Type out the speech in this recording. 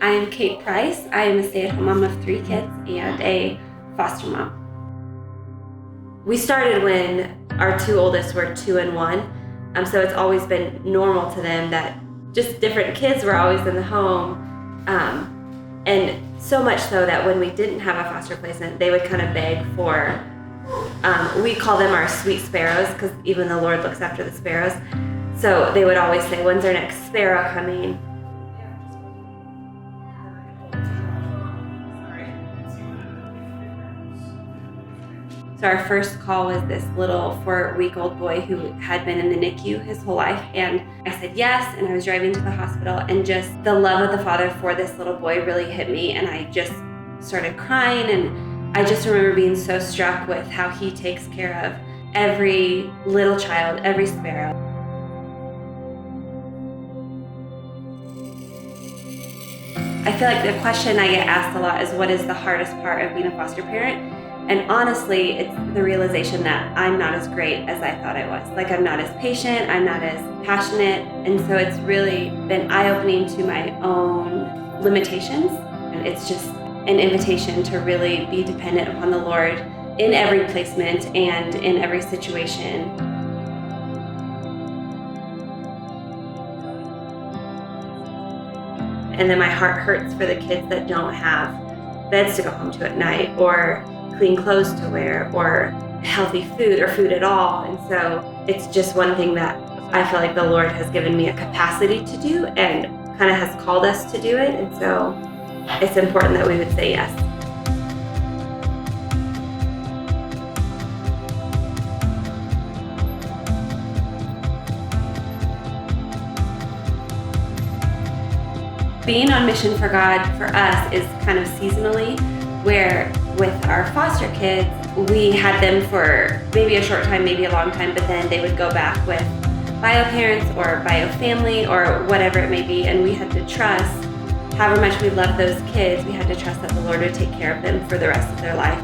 I am Kate Price. I am a stay-at-home mom of 3 kids and a foster mom. We started when our 2 oldest were 2 and 1, so it's always been normal to them that just different kids were always in the home, and so much so that when we didn't have a foster placement, they would kind of beg for, we call them our sweet sparrows because even the Lord looks after the sparrows. So they would always say, when's our next sparrow coming? So our first call was this little 4-week-old boy who had been in the NICU his whole life. And I said yes, and I was driving to the hospital, and just the love of the Father for this little boy really hit me, and I just started crying. And I just remember being so struck with how he takes care of every little child, every sparrow. I feel like the question I get asked a lot is, what is the hardest part of being a foster parent? And honestly, it's the realization that I'm not as great as I thought I was. Like, I'm not as patient, I'm not as passionate. And so it's really been eye-opening to my own limitations. And it's just an invitation to really be dependent upon the Lord in every placement and in every situation. And then my heart hurts for the kids that don't have beds to go home to at night, or clean clothes to wear, or healthy food, or food at all. And so it's just one thing that I feel like the Lord has given me a capacity to do and kind of has called us to do it. And so it's important that we would say yes. Being on mission for God for us is kind of seasonally, where with our foster kids, we had them for maybe a short time, maybe a long time, but then they would go back with bio parents or bio family or whatever it may be, and we had to trust, however much we loved those kids, we had to trust that the Lord would take care of them for the rest of their life.